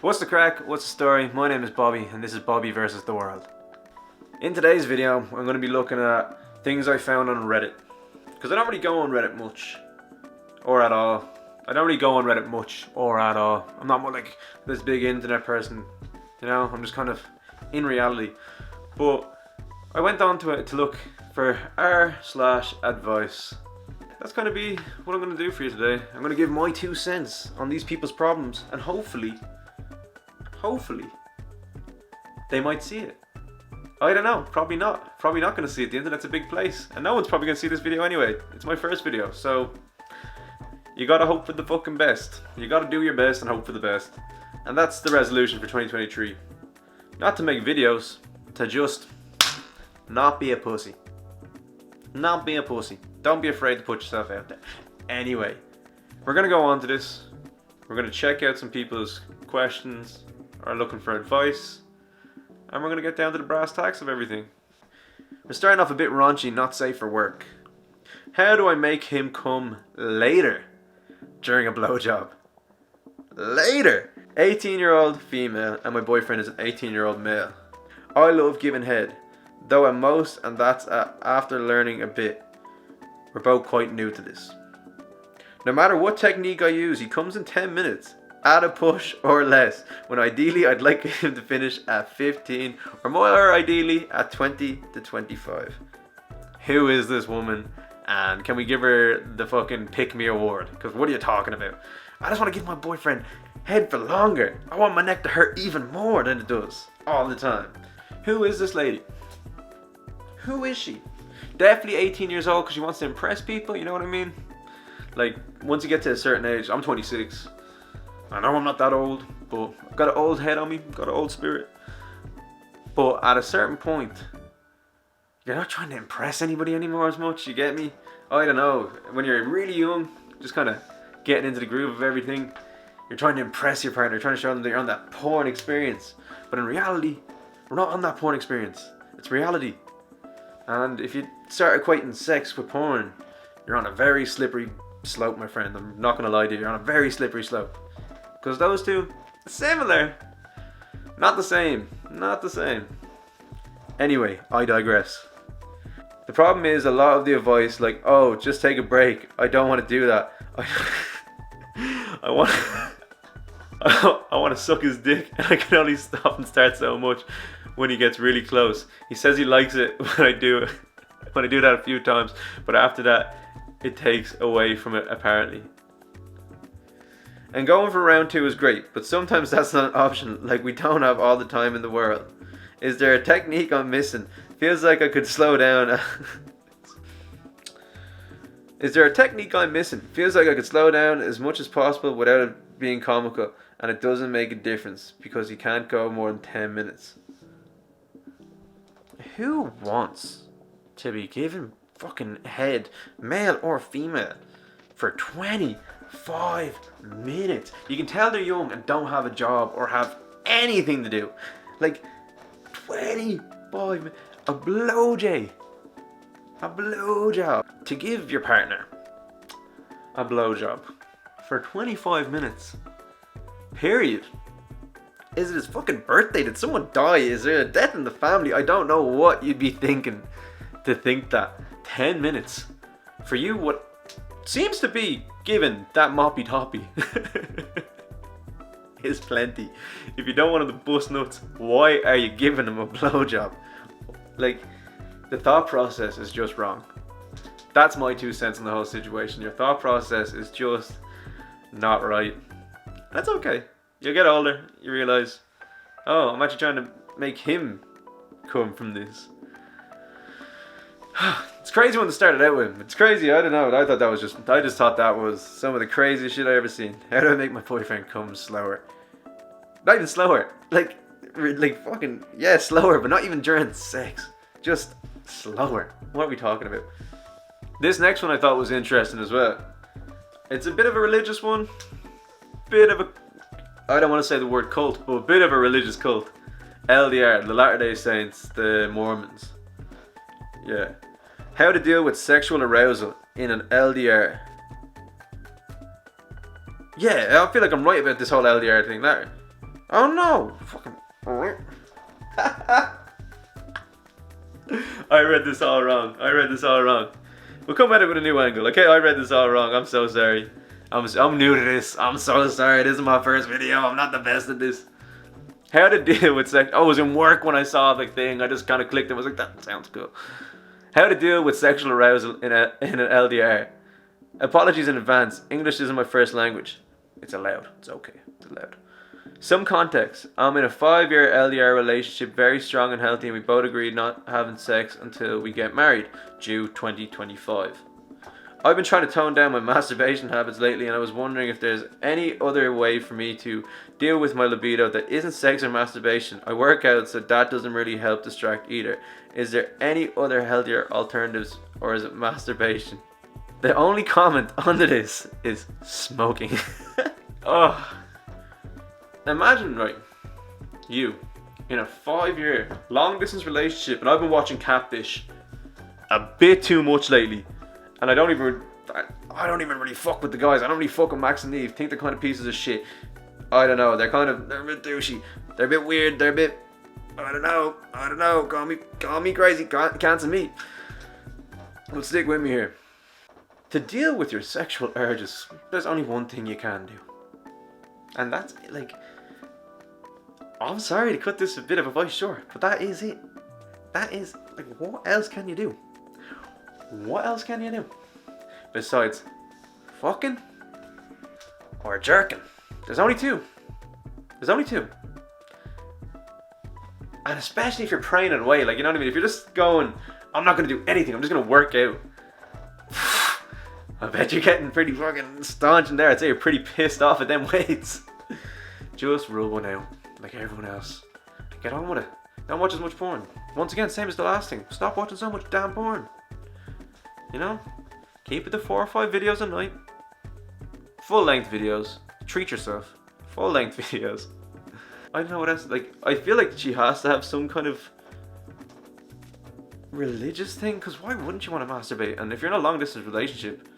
What's the crack? What's the story? My name is Bobby and this is Bobby versus the World. In today's video, I'm going to be looking at things I found on Reddit. Because I don't really go on Reddit much. Or at all. I don't really go on Reddit much or at all. I'm not like this big internet person. You know, I'm just kind of in reality. But I went on to it to look for r/advice. That's going to be what I'm going to do for you today. I'm going to give my 2 cents on these people's problems and hopefully they might see it. I don't know, probably not going to see it. The internet's a big place and no one's probably going to see this video anyway. It's my first video, so you gotta hope for the fucking best. You gotta do your best and hope for the best. And that's the resolution for 2023. Not to make videos, to just not be a pussy. Not be a pussy. Don't be afraid to put yourself out there. Anyway, we're gonna go on to this. We're gonna check out some people's questions or looking for advice. And we're gonna get down to the brass tacks of everything. We're starting off a bit raunchy, not safe for work. How do I make him come later during a blowjob? Later! 18-year-old female and my boyfriend is an 18-year-old male. I love giving head, though at most, and that's after learning a bit. We're both quite new to this. No matter what technique I use, he comes in 10 minutes, at a push or less, when ideally I'd like him to finish at 15 or more ideally at 20 to 25. Who is this woman? And can we give her the fucking pick me award? Because what are you talking about? I just want to give my boyfriend head for longer. I want my neck to hurt even more than it does all the time. Who is this lady? Who is she? Definitely 18 years old because she wants to impress people, you know what I mean? Like, once you get to a certain age, I'm 26. I know I'm not that old, but I've got an old head on me, got an old spirit. But at a certain point, you're not trying to impress anybody anymore as much, you get me? I don't know, when you're really young, just kind of getting into the groove of everything, you're trying to impress your partner, trying to show them that you're on that porn experience. But in reality, we're not on that porn experience. It's reality. And if you start equating sex with porn, you're on a very slippery slope, my friend. I'm not going to lie to you, you're on a very slippery slope. Because those two, similar. Not the same. Not the same. Anyway, I digress. The problem is a lot of the advice, like, oh, just take a break. I don't want to do that. I want I want to suck his dick, and I can only stop and start so much when he gets really close. He says he likes it when I do it, when I do that a few times, but after that, it takes away from it apparently. And going for round 2 is great, but sometimes that's not an option. Like, we don't have all the time in the world. Is there a technique I'm missing? Feels like I could slow down. Is there a technique I'm missing? Feels like I could slow down as much as possible without it being comical, and it doesn't make a difference because you can't go more than 10 minutes. Who wants to be given fucking head, male or female, for 25 minutes? You can tell they're young and don't have a job or have anything to do. Like, 25 minutes. A blowjob. A blowjob. To give your partner a blowjob for 25 minutes. Period. Is it his fucking birthday? Did someone die? Is there a death in the family? I don't know what you'd be thinking to think that 10 minutes for you, what seems to be given that moppy toppy is plenty. If you don't want him to bust nuts, why are you giving him a blowjob? Like, the thought process is just wrong. That's my 2 cents in the whole situation. Your thought process is just not right. That's okay. You'll get older, you realize, oh, I'm actually trying to make him come from this. It's crazy when they started out with. It's crazy, I don't know. I just thought that was some of the craziest shit I ever seen. How do I make my boyfriend come slower? Not even slower. Like fucking, yeah, slower, but not even during sex. Just slower. What are we talking about? This next one I thought was interesting as well. It's a bit of a religious one. Bit of a, I don't want to say the word cult, but a bit of a religious cult. LDR, the Latter-day Saints, the Mormons. Yeah. How to deal with sexual arousal in an LDR. Yeah, I feel like I'm right about this whole LDR thing there. Oh no! Fucking. I read this all wrong. We'll come at it with a new angle. Okay, I read this all wrong. I'm so sorry. I'm new to this. I'm so sorry. This is my first video. I'm not the best at this. How to deal with sex. I was in work when I saw the thing. I just kind of clicked and was like, that sounds cool. How to deal with sexual arousal in an LDR. Apologies in advance. English isn't my first language. It's allowed. It's okay. It's allowed. Some context. I'm in a 5-year LDR relationship, very strong and healthy, and we both agreed not having sex until we get married, due 2025. I've been trying to tone down my masturbation habits lately, and I was wondering if there's any other way for me to deal with my libido that isn't sex or masturbation. I work out, so that doesn't really help distract either. Is there any other healthier alternatives, or is it masturbation? The only comment under this is smoking. Oh. Imagine, right, you in a 5-year long distance relationship, and I've been watching Catfish a bit too much lately, and I don't even really fuck with the guys. I don't really fuck with Max and Eve. Think they're kind of pieces of shit. I don't know. They're a bit douchey. They're a bit weird. They're a bit. I don't know. Call me crazy. Cancel me. But stick with me here. To deal with your sexual urges, there's only one thing you can do, and that's like. I'm sorry to cut this a bit of a voice short, but that is it. That is, like, what else can you do? What else can you do? Besides fucking or jerking. There's only two. And especially if you're praying it away, like, you know what I mean? If you're just going, I'm not going to do anything, I'm just going to work out. I bet you're getting pretty fucking staunch in there. I'd say you're pretty pissed off at them weights. Just rub one out. Like everyone else. Get on with it. Don't watch as much porn. Once again, same as the last thing. Stop watching so much damn porn. You know? Keep it to 4 or 5 videos a night. Full length videos. Treat yourself. Full length videos. I don't know what else. Like, I feel like she has to have some kind of religious thing. Because why wouldn't you want to masturbate? And if you're in a long distance relationship,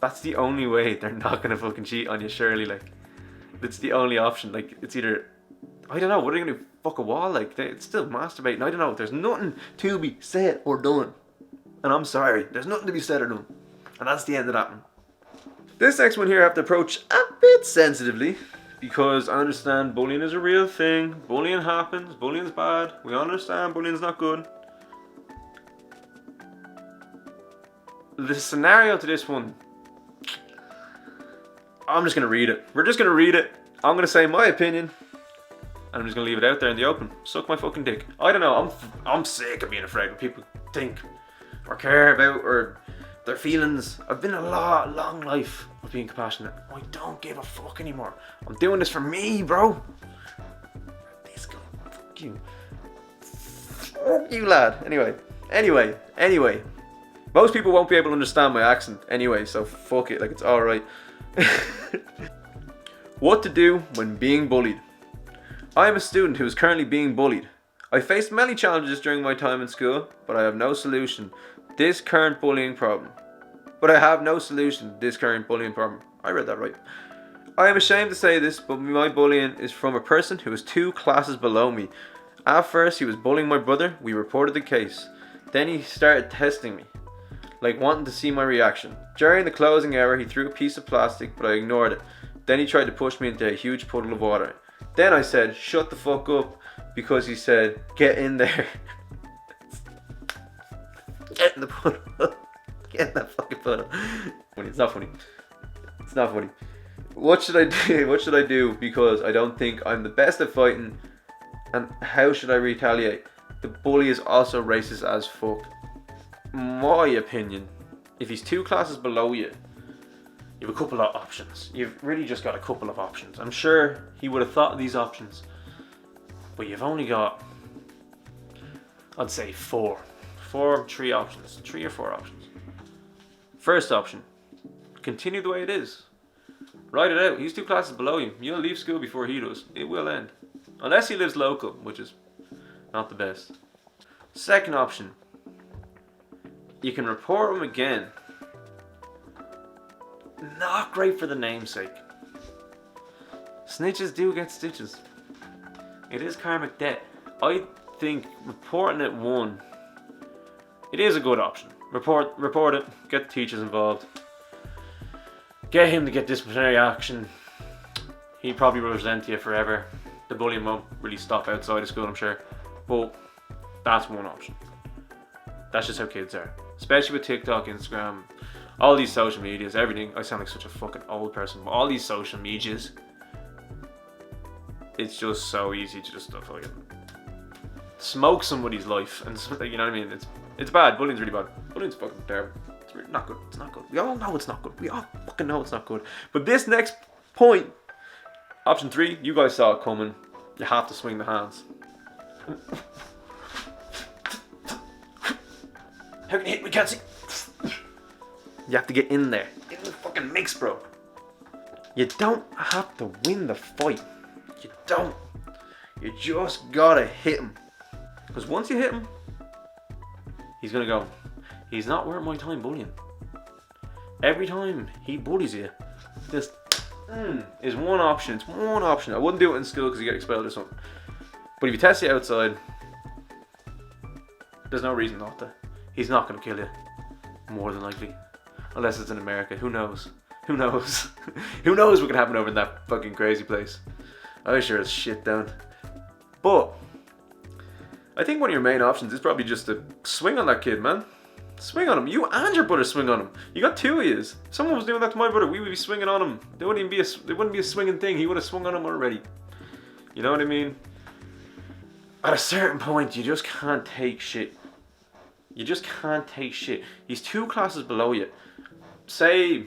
that's the only way they're not going to fucking cheat on you, surely. Like, it's the only option. Like, it's either, I don't know, what are they gonna do? Fuck a wall? Like, it's still masturbating. I don't know. There's nothing to be said or done. And I'm sorry, there's nothing to be said or done. And that's the end of that one. This next one here I have to approach a bit sensitively, because I understand bullying is a real thing. Bullying happens. Bullying's bad. We understand bullying's not good. The scenario to this one, I'm just going to read it. We're just going to read it. I'm going to say my opinion. And I'm just going to leave it out there in the open. Suck my fucking dick. I don't know. I'm sick of being afraid what people think or care about or their feelings. I've been a long life of being compassionate. I don't give a fuck anymore. I'm doing this for me, bro. This guy. Fuck you. Fuck you, lad. Anyway. Most people won't be able to understand my accent anyway, so fuck it. Like, it's alright. What to do when being bullied. I am a student who is currently being bullied. I faced many challenges during my time in school, but I have no solution to this current bullying problem. I read that right. I am ashamed to say this, but my bullying is from a person who is 2 classes below me. At first, he was bullying my brother. We reported the case. Then he started testing me, like wanting to see my reaction. During the closing hour, he threw a piece of plastic, but I ignored it. Then he tried to push me into a huge puddle of water. Then I said, shut the fuck up, because he said, get in there. Get in the puddle. Get in that fucking puddle. It's not funny. What should I do? Because I don't think I'm the best at fighting. And how should I retaliate? The bully is also racist as fuck. My opinion, if he's 2 classes below you, you have a couple of options. You've really just got a couple of options. I'm sure he would have thought of these options, but you've only got, I'd say 3 options. 3 or 4 options. First option, continue the way it is. Write it out. He's 2 classes below you. You'll leave school before he does. It will end. Unless he lives local, which is not the best. Second option, you can report him again. Not great for the namesake. Snitches do get stitches. It is karmic debt. I think reporting it, one, it is a good option. Report it, get the teachers involved, get him to get disciplinary action. He probably will resent you forever. The bullying won't really stop outside of school, I'm sure. But that's one option. That's just how kids are. Especially with TikTok, Instagram, all these social medias, everything. I sound like such a fucking old person, but all these social medias, it's just so easy to just fucking smoke somebody's life, and you know what I mean? It's bad. Bullying's really bad. Bullying's fucking terrible. It's really not good. It's not good. We all know it's not good. We all fucking know it's not good. But this next point, option 3, you guys saw it coming. You have to swing the hands. How can you hit? We can't see. You have to get in there. In the fucking mix, bro. You don't have to win the fight. You don't. You just gotta hit him. Because once you hit him, he's gonna go, he's not worth my time bullying. Every time he bullies you, this is one option. It's one option. I wouldn't do it in school because you get expelled or something. But if you test you outside, there's no reason not to. He's not gonna kill you, more than likely. Unless it's in America. Who knows? Who knows? Who knows what can happen over in that fucking crazy place? I sure as shit don't. But I think one of your main options is probably just to swing on that kid, man. Swing on him. You and your brother swing on him. You got 2 of yous. If someone was doing that to my brother, we would be swinging on him. It wouldn't be a swinging thing. He would have swung on him already. You know what I mean? At a certain point, you just can't take shit. You just can't take shit. He's 2 classes below you. Say,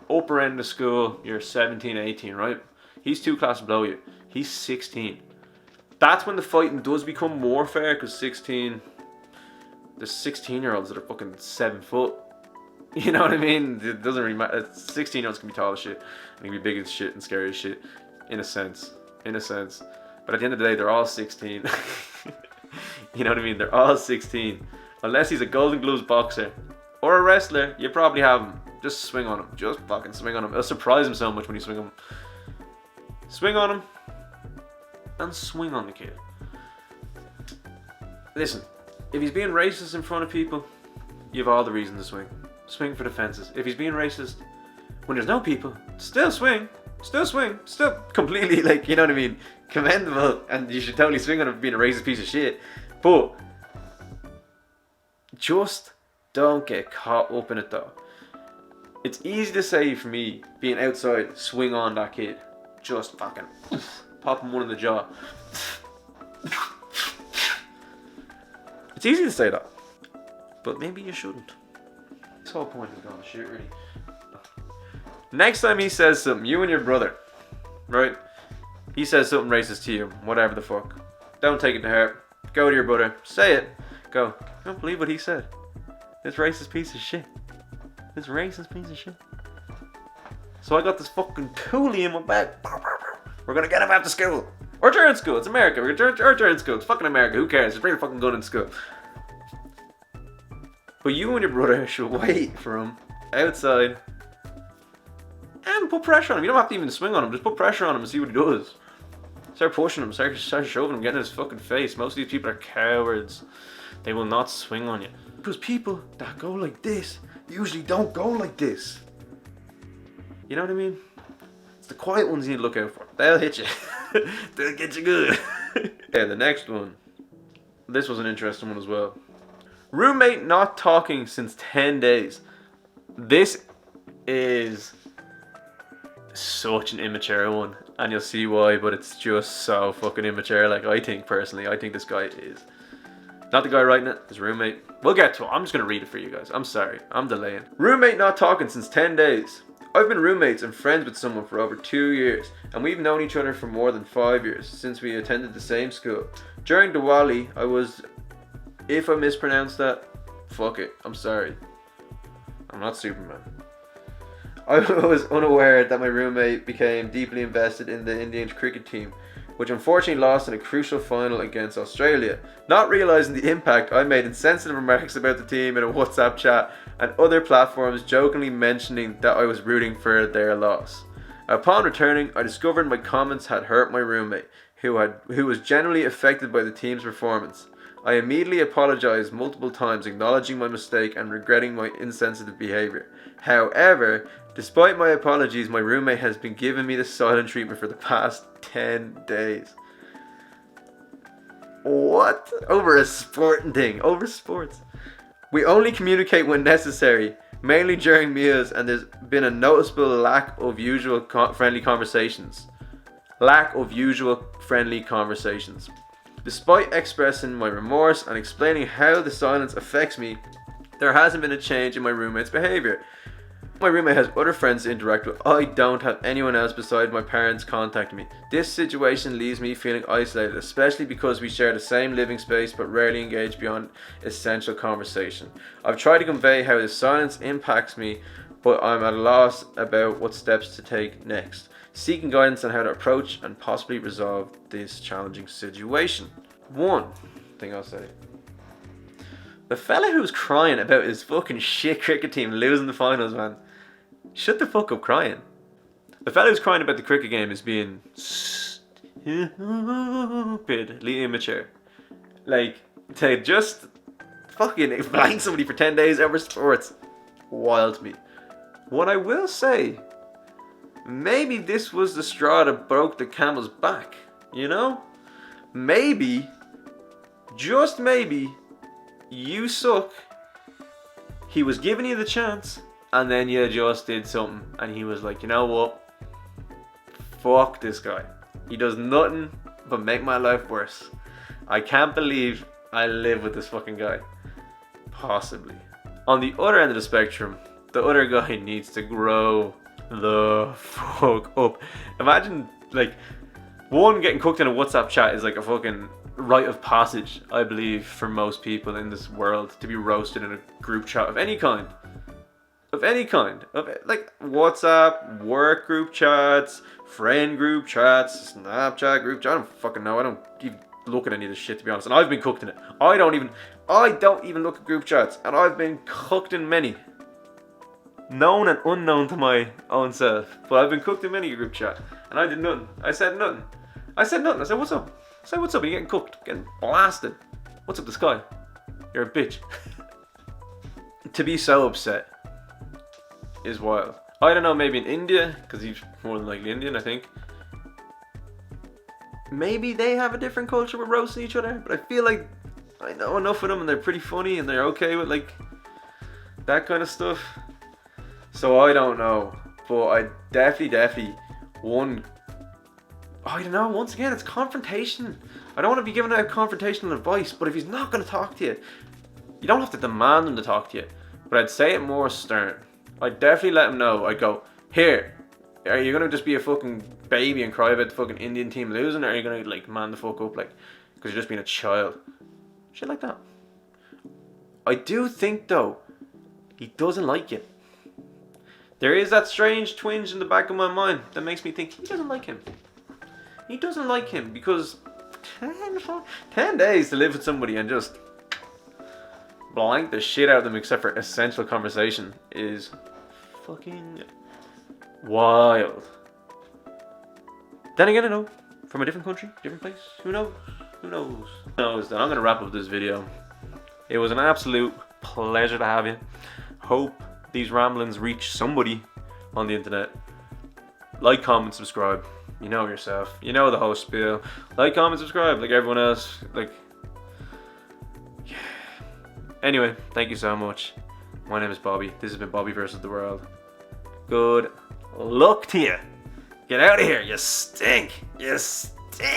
upper end of school, you're 17, 18, right? He's 2 classes below you. He's 16. That's when the fighting does become more fair, because 16, there's 16-year-olds that are fucking 7 foot. You know what I mean? It doesn't really matter. 16-year-olds can be tall as shit, and can be big as shit and scary as shit, in a sense. In a sense. But at the end of the day, they're all 16. You know what I mean? They're all 16. Unless he's a Golden Gloves boxer or a wrestler, you probably have him. Just swing on him. Just fucking swing on him. It'll surprise him so much when you swing on him. Swing on him. And swing on the kid. Listen, if he's being racist in front of people, you have all the reason to swing. Swing for the fences. If he's being racist when there's no people, still swing. Still swing. Still completely, like, you know what I mean, commendable. And you should totally swing on him for being a racist piece of shit. But just don't get caught up in it, though. It's easy to say for me, being outside, swing on that kid. Just fucking pop him one in the jaw. It's easy to say that, but maybe you shouldn't. This whole point is gone to shit, really. Next time he says something, you and your brother, right? He says something racist to you, whatever the fuck. Don't take it to heart. Go to your brother, say it. Go, I don't believe what he said. This racist piece of shit. This racist piece of shit. So I got this fucking toolie in my bag. We're gonna get him after school. Or during school. It's America. We're gonna during school. It's fucking America. Who cares? Just bring a fucking gun in school. But you and your brother should wait for him outside and put pressure on him. You don't have to even swing on him. Just put pressure on him and see what he does. Start pushing him. Start shoving him. Getting in his fucking face. Most of these people are cowards. They will not swing on you. Because people that go like this usually don't go like this. You know what I mean? It's the quiet ones you need to look out for. They'll hit you. They'll get you good. Yeah, the next one. This was an interesting one as well. Roommate not talking since 10 days. This is such an immature one. And you'll see why, but it's just so fucking immature. Like, I think personally, I think this guy is. Not the guy writing it, his roommate. We'll get to it. I'm just going to read it for you guys. I'm sorry. I'm delaying. Roommate not talking since 10 days. I've been roommates and friends with someone for over 2 years, and we've known each other for more than 5 years, since we attended the same school. During Diwali, I was, if I mispronounced that, fuck it, I'm sorry. I'm not Superman. I was unaware that my roommate became deeply invested in the Indian cricket team, which unfortunately lost in a crucial final against Australia. Not realising the impact, I made insensitive remarks about the team in a WhatsApp chat and other platforms, jokingly mentioning that I was rooting for their loss. Upon returning, I discovered my comments had hurt my roommate, who was generally affected by the team's performance. I immediately apologized multiple times, acknowledging my mistake and regretting my insensitive behavior. However, despite my apologies, my roommate has been giving me the silent treatment for the past 10 days. What? Over a sporting thing. Over sports. We only communicate when necessary, mainly during meals, and there's been a noticeable lack of usual friendly conversations. Despite expressing my remorse and explaining how the silence affects me, there hasn't been a change in my roommate's behavior. My roommate has other friends to interact with. I don't have anyone else besides my parents contacting me. This situation leaves me feeling isolated, especially because we share the same living space but rarely engage beyond essential conversation. I've tried to convey how this silence impacts me, but I'm at a loss about what steps to take next. Seeking guidance on how to approach and possibly resolve this challenging situation. One thing I'll say. The fella who's crying about his fucking shit cricket team losing the finals, man. Shut the fuck up crying. The fella who's crying about the cricket game is being stupidly immature. Like, to just fucking blank somebody for 10 days over sports. Wild to me. What I will say, maybe this was the straw that broke the camel's back, you know? Maybe, just maybe, you suck. He was giving you the chance, and then you just did something, and he was like, you know what? Fuck this guy. He does nothing but make my life worse. I can't believe I live with this fucking guy. Possibly. On the other end of the spectrum, the other guy needs to grow the fuck up. Imagine, like, one, getting cooked in a WhatsApp chat is like a fucking rite of passage, I believe, for most people in this world, to be roasted in a group chat of any kind. Of any kind. Of, like, WhatsApp, work group chats, friend group chats, Snapchat group chat. I don't fucking know. I don't even look at any of this shit, to be honest. And I've been cooked in it. I don't even look at group chats. And I've been cooked in many. Known and unknown to my own self. But I've been cooked in many a group chat. And I did nothing. I said nothing. I said, what's up? I said, what's up? You're getting cooked. Getting blasted. What's up, the sky? You're a bitch. To be so upset is wild. I don't know, maybe in India, because he's more than likely Indian, I think. Maybe they have a different culture with roasting each other, but I feel like I know enough of them and they're pretty funny and they're okay with, like, that kind of stuff. So I don't know, but I definitely I don't know, once again, it's confrontation. I don't want to be giving out confrontational advice, but if he's not going to talk to you, you don't have to demand him to talk to you, but I'd say it more stern. I'd definitely let him know. I'd go, here, are you going to just be a fucking baby and cry about the fucking Indian team losing, or are you going to, like, man the fuck up, like, because you're just being a child? Shit like that. I do think, though, he doesn't like it. There is that strange twinge in the back of my mind that makes me think he doesn't like him. He doesn't like him because 10 days to live with somebody and just blank the shit out of them except for essential conversation is fucking wild. Then again, I know, from a different country, different place, who knows? Then I'm going to wrap up this video. It was an absolute pleasure to have you. Hope these ramblings reach somebody on the internet. Like, comment, subscribe. You know yourself. You know the whole spiel. Like, comment, subscribe, like everyone else. Like, yeah. Anyway, thank you so much. My name is Bobby. This has been Bobby versus the World. Good luck to you. Get out of here. You stink. You stink.